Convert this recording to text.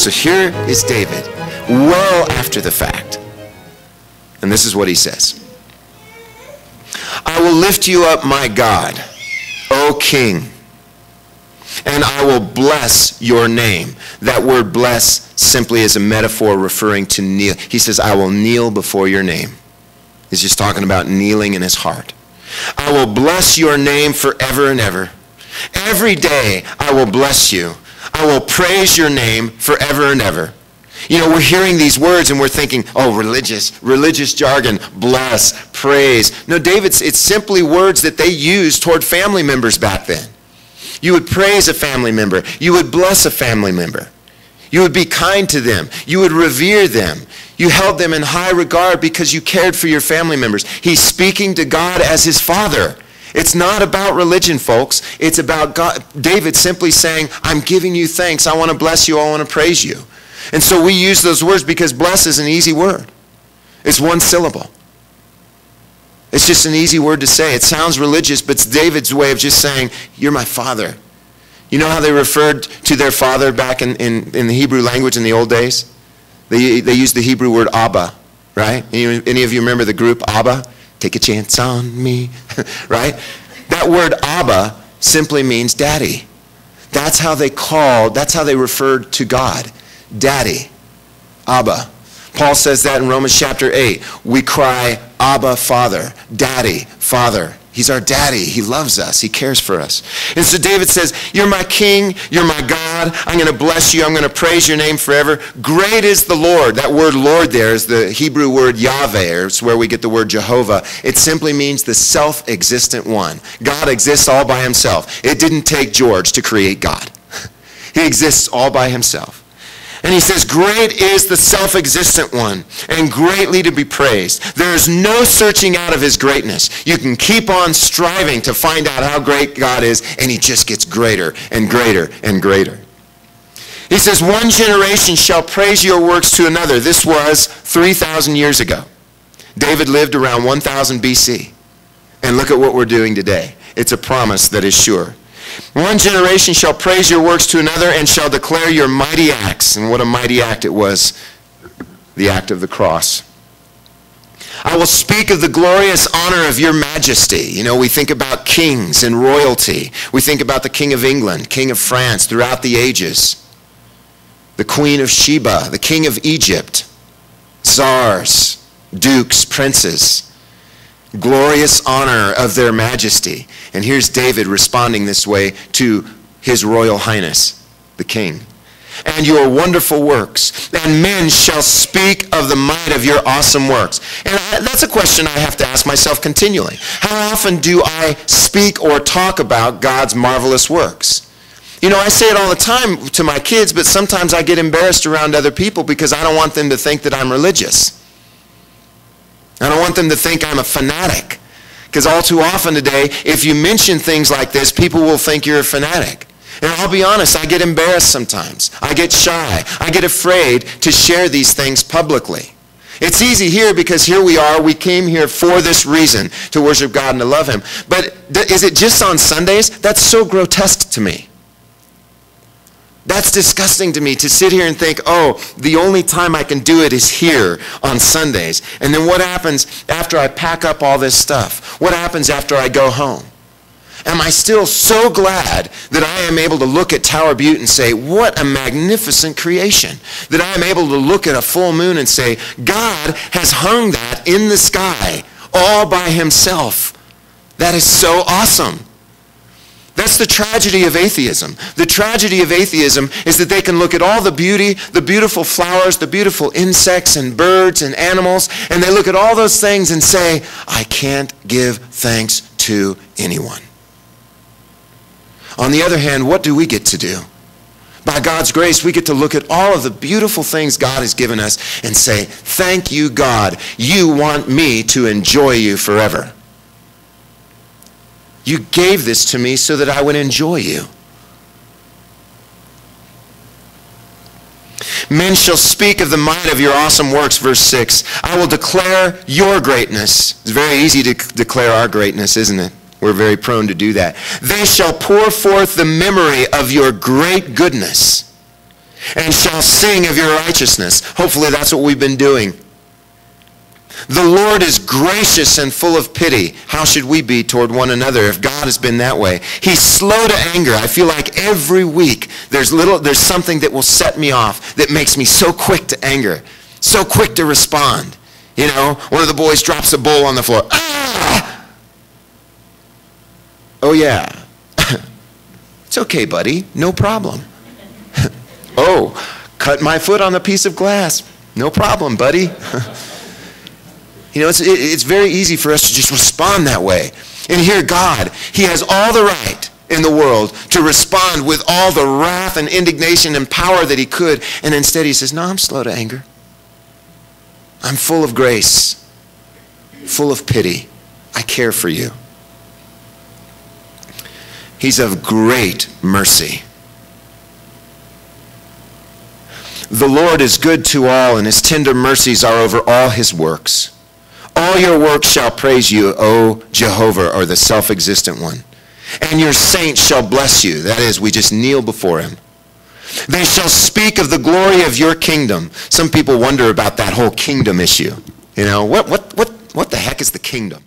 So here is David, well after the fact. And this is what he says. I will lift you up, my God, O King, and I will bless your name. That word bless simply is a metaphor referring to kneel. He says, I will kneel before your name. He's just talking about kneeling in his heart. I will bless your name forever and ever. Every day I will bless you. I will praise your name forever and ever. You know, we're hearing these words and we're thinking, oh, religious jargon, bless, praise. No, David's, it's simply words that they used toward family members back then. You would praise a family member. You would bless a family member. You would be kind to them. You would revere them. You held them in high regard because you cared for your family members. He's speaking to God as his father. It's not about religion, folks. It's about God. David simply saying, I'm giving you thanks. I want to bless you. I want to praise you. And so we use those words because bless is an easy word. It's one syllable. It's just an easy word to say. It sounds religious, but it's David's way of just saying, you're my father. You know how they referred to their father back in the Hebrew language in the old days? They used the Hebrew word Abba, right? Any of you remember the group Abba? Take a chance on me, right? That word Abba simply means daddy. That's how they referred to God. Daddy, Abba. Paul says that in Romans chapter 8. We cry, Abba, Father. Daddy, Father. He's our daddy. He loves us. He cares for us. And so David says, you're my king. You're my God. I'm going to bless you. I'm going to praise your name forever. Great is the Lord. That word Lord there is the Hebrew word Yahweh. It's where we get the word Jehovah. It simply means the self-existent one. God exists all by himself. It didn't take George to create God. He exists all by himself. And he says, great is the self-existent one, and greatly to be praised. There is no searching out of his greatness. You can keep on striving to find out how great God is, and he just gets greater and greater and greater. He says, one generation shall praise your works to another. This was 3,000 years ago. David lived around 1000 BC. And look at what we're doing today. It's a promise that is sure. One generation shall praise your works to another and shall declare your mighty acts. And what a mighty act it was, the act of the cross. I will speak of the glorious honor of your majesty. You know, we think about kings and royalty. We think about the King of England, King of France throughout the ages. The Queen of Sheba, the King of Egypt, czars, dukes, princes. Glorious honor of their majesty. And here's David responding this way to his royal highness, the king. And your wonderful works, and men shall speak of the might of your awesome works. And that's a question I have to ask myself continually. How often do I speak or talk about God's marvelous works? You know, I say it all the time to my kids, but sometimes I get embarrassed around other people because I don't want them to think that I'm religious. I don't want them to think I'm a fanatic. Because all too often today, if you mention things like this, people will think you're a fanatic. And I'll be honest, I get embarrassed sometimes. I get shy. I get afraid to share these things publicly. It's easy here because here we are. We came here for this reason, to worship God and to love him. But is it just on Sundays? That's so grotesque to me. That's disgusting to me to sit here and think, oh, the only time I can do it is here on Sundays. And then what happens after I pack up all this stuff? What happens after I go home? Am I still so glad that I am able to look at Tower Butte and say, what a magnificent creation? That I am able to look at a full moon and say, God has hung that in the sky all by himself. That is so awesome. That's the tragedy of atheism. The tragedy of atheism is that they can look at all the beauty, the beautiful flowers, the beautiful insects and birds and animals, and they look at all those things and say, I can't give thanks to anyone. On the other hand, what do we get to do? By God's grace, we get to look at all of the beautiful things God has given us and say, thank you, God. You want me to enjoy you forever. You gave this to me so that I would enjoy you. Men shall speak of the might of your awesome works, verse 6. I will declare your greatness. It's very easy to declare our greatness, isn't it? We're very prone to do that. They shall pour forth the memory of your great goodness and shall sing of your righteousness. Hopefully that's what we've been doing. The Lord is gracious and full of pity. How should we be toward one another if God has been that way? He's slow to anger. I feel like every week there's something that will set me off that makes me so quick to anger, so quick to respond. You know, one of the boys drops a bowl on the floor. Ah! Oh yeah. It's okay, buddy. No problem. Oh, cut my foot on a piece of glass. No problem, buddy. You know, it's very easy for us to just respond that way. And here God, he has all the right in the world to respond with all the wrath and indignation and power that he could. And instead he says, no, I'm slow to anger. I'm full of grace, full of pity. I care for you. He's of great mercy. The Lord is good to all, and his tender mercies are over all his works. All your works shall praise you, O Jehovah, or the self-existent one. And your saints shall bless you. That is, we just kneel before him. They shall speak of the glory of your kingdom. Some people wonder about that whole kingdom issue. You know, what the heck is the kingdom?